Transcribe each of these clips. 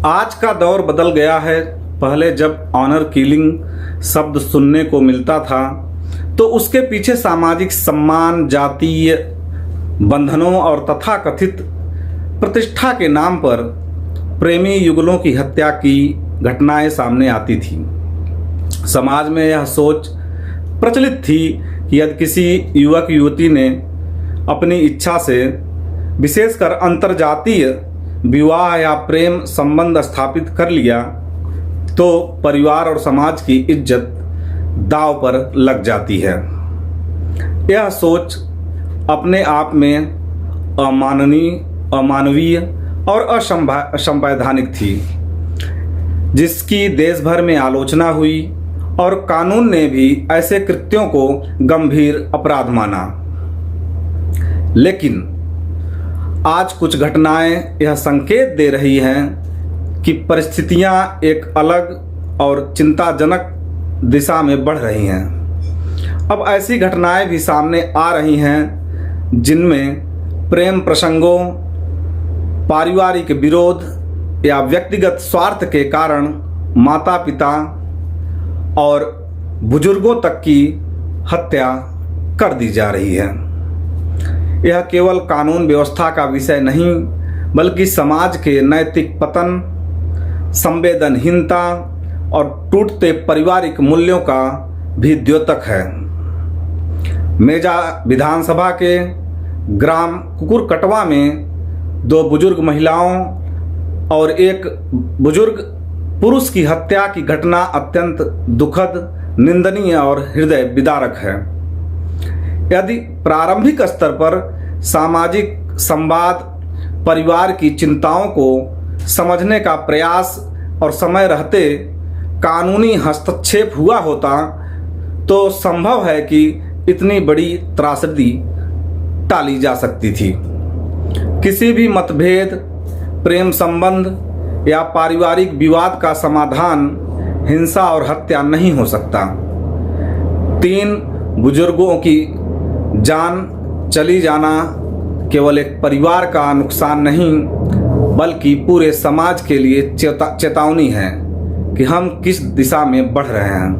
आज का दौर बदल गया है। पहले जब ऑनर किलिंग शब्द सुनने को मिलता था तो उसके पीछे सामाजिक सम्मान, जातीय बंधनों और तथाकथित प्रतिष्ठा के नाम पर प्रेमी युगलों की हत्या की घटनाएं सामने आती थी। समाज में यह सोच प्रचलित थी कि यदि किसी युवक युवती ने अपनी इच्छा से विशेषकर अंतर्जातीय विवाह या प्रेम संबंध स्थापित कर लिया तो परिवार और समाज की इज्जत दांव पर लग जाती है। यह सोच अपने आप में अमानवीय और असंवैधानिक थी, जिसकी देश भर में आलोचना हुई और कानून ने भी ऐसे कृत्यों को गंभीर अपराध माना। लेकिन आज कुछ घटनाएं यह संकेत दे रही हैं कि परिस्थितियां एक अलग और चिंताजनक दिशा में बढ़ रही हैं। अब ऐसी घटनाएं भी सामने आ रही हैं जिनमें प्रेम प्रसंगों, पारिवारिक विरोध या व्यक्तिगत स्वार्थ के कारण माता पिता और बुजुर्गों तक की हत्या कर दी जा रही है। यह केवल कानून व्यवस्था का विषय नहीं बल्कि समाज के नैतिक पतन, संवेदनहीनता और टूटते पारिवारिक मूल्यों का भी द्योतक है। मेजा विधानसभा के ग्राम कुकुरकटवा में 2 बुजुर्ग महिलाओं और एक बुजुर्ग पुरुष की हत्या की घटना अत्यंत दुखद, निंदनीय और हृदय विदारक है। यदि प्रारंभिक स्तर पर सामाजिक संवाद, परिवार की चिंताओं को समझने का प्रयास और समय रहते कानूनी हस्तक्षेप हुआ होता तो संभव है कि इतनी बड़ी त्रासदी टाली जा सकती थी। किसी भी मतभेद, प्रेम संबंध या पारिवारिक विवाद का समाधान हिंसा और हत्या नहीं हो सकता। 3 बुजुर्गों की जान चली जाना केवल एक परिवार का नुकसान नहीं बल्कि पूरे समाज के लिए चेतावनी है कि हम किस दिशा में बढ़ रहे हैं।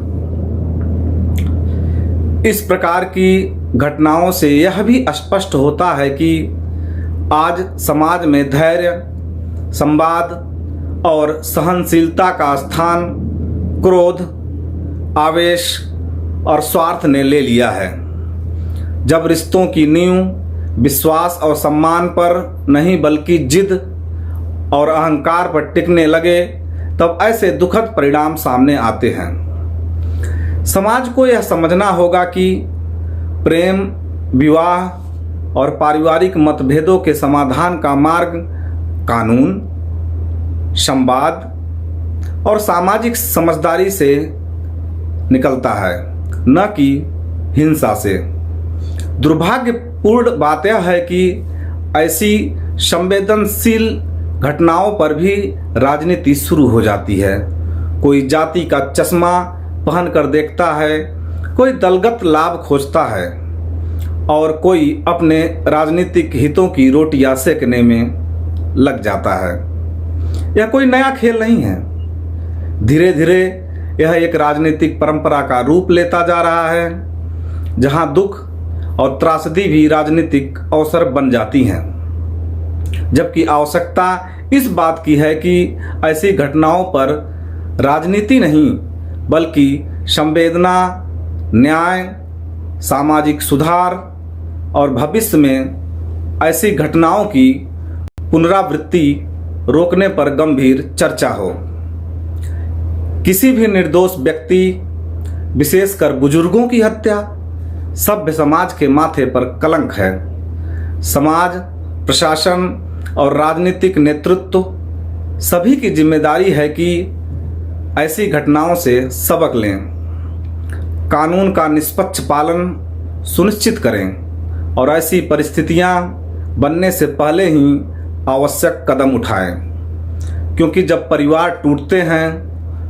इस प्रकार की घटनाओं से यह भी स्पष्ट होता है कि आज समाज में धैर्य, संवाद और सहनशीलता का स्थान क्रोध, आवेश और स्वार्थ ने ले लिया है। जब रिश्तों की नींव विश्वास और सम्मान पर नहीं बल्कि जिद और अहंकार पर टिकने लगे तब ऐसे दुखद परिणाम सामने आते हैं। समाज को यह समझना होगा कि प्रेम, विवाह और पारिवारिक मतभेदों के समाधान का मार्ग कानून, संवाद और सामाजिक समझदारी से निकलता है, न कि हिंसा से। दुर्भाग्यपूर्ण बात यह है कि ऐसी संवेदनशील घटनाओं पर भी राजनीति शुरू हो जाती है। कोई जाति का चश्मा पहन कर देखता है, कोई दलगत लाभ खोजता है और कोई अपने राजनीतिक हितों की रोटियां सेकने में लग जाता है। यह कोई नया खेल नहीं है। धीरे धीरे यह एक राजनीतिक परंपरा का रूप लेता जा रहा है, जहां दुख और त्रासदी भी राजनीतिक अवसर बन जाती हैं। जबकि आवश्यकता इस बात की है कि ऐसी घटनाओं पर राजनीति नहीं बल्कि संवेदना, न्याय, सामाजिक सुधार और भविष्य में ऐसी घटनाओं की पुनरावृत्ति रोकने पर गंभीर चर्चा हो। किसी भी निर्दोष व्यक्ति, विशेषकर बुजुर्गों की हत्या सभ्य समाज के माथे पर कलंक है। समाज, प्रशासन और राजनीतिक नेतृत्व सभी की जिम्मेदारी है कि ऐसी घटनाओं से सबक लें, कानून का निष्पक्ष पालन सुनिश्चित करें और ऐसी परिस्थितियां बनने से पहले ही आवश्यक कदम उठाएं। क्योंकि जब परिवार टूटते हैं,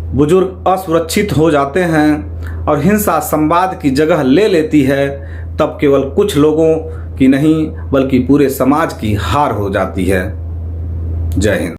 बुजुर्ग असुरक्षित हो जाते हैं और हिंसा संवाद की जगह ले लेती है, तब केवल कुछ लोगों की नहीं बल्कि पूरे समाज की हार हो जाती है। जय हिंद।